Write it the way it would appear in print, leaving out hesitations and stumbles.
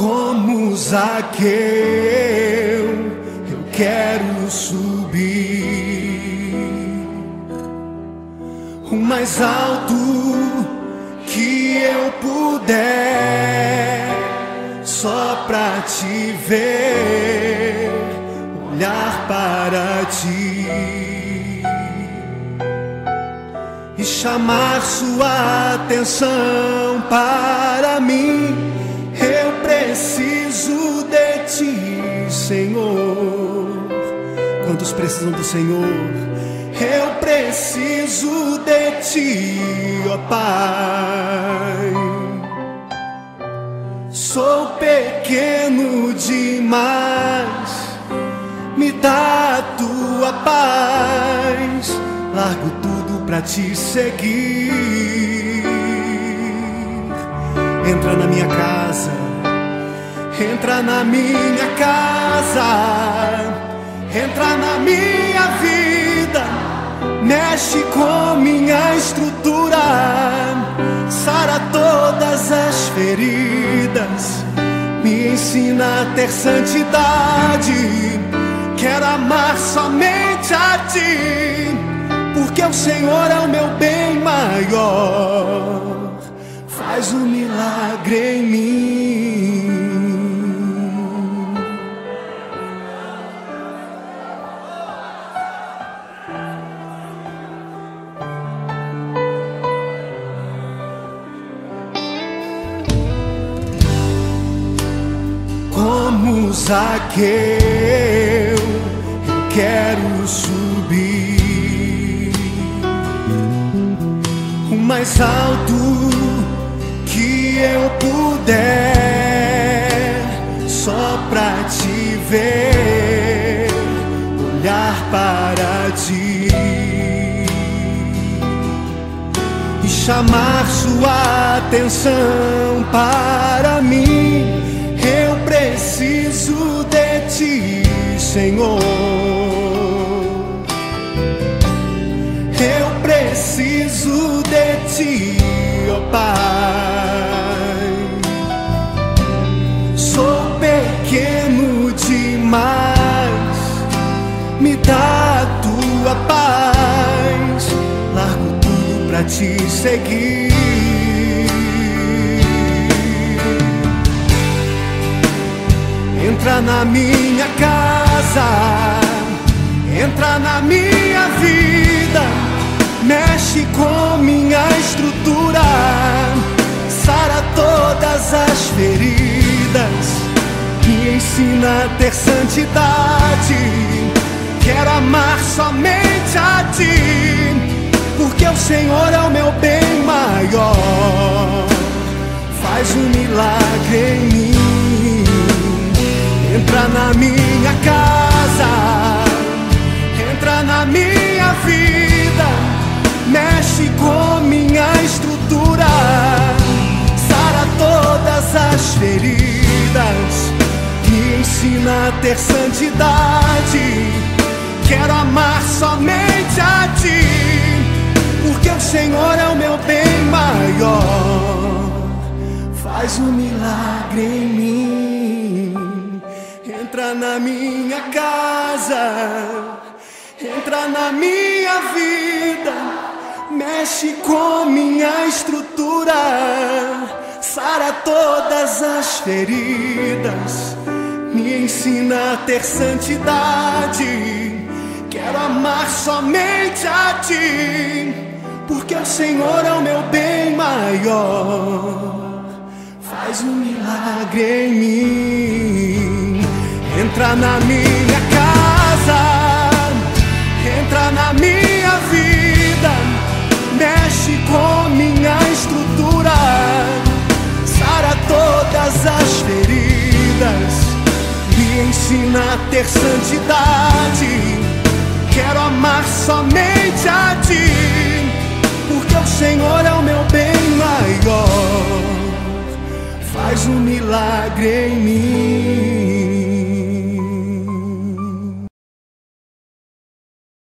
Como Zaqueu, eu quero subir o mais alto que eu puder, só pra te ver, olhar para ti e chamar sua atenção para mim. Eu preciso de ti, Senhor. Quantos precisam do Senhor? Eu preciso de ti, ó Pai. Sou pequeno demais, me dá a tua paz. Largo tudo pra te seguir. Entra na minha casa, entra na minha casa, entra na minha vida, mexe com minha estrutura, sara todas as feridas, me ensina a ter santidade. Quero amar somente a ti, porque o Senhor é o meu bem maior. Faz um milagre em mim. Como Zaqueu, eu quero subir o mais alto que eu puder, só pra te ver, olhar para ti e chamar sua atenção para mim. Eu preciso de ti, Senhor. Eu preciso de ti, ó Pai. Sou pequeno demais, me dá a tua paz. Largo tudo pra te seguir. Entra na minha casa, entra na minha vida, mexe com minha estrutura, sara todas as feridas, me ensina a ter santidade. Quero amar somente a ti, porque o Senhor é o meu bem maior. Faz um milagre em mim. Entra na minha casa, entra na minha vida, mexe com minha estrutura, sara todas as feridas, me ensina a ter santidade. Quero amar somente a ti, porque o Senhor é o meu bem maior. Faz um milagre em mim. Entra na minha casa, entra na minha vida, mexe com minha estrutura, sara todas as feridas, me ensina a ter santidade. Quero amar somente a ti, porque o Senhor é o meu bem maior. Faz um milagre em mim. Entra na minha casa, entra na minha vida, mexe com minha estrutura, sara todas as feridas, me ensina a ter santidade. Quero amar somente a ti, porque o Senhor é o meu bem maior. Faz um milagre em mim.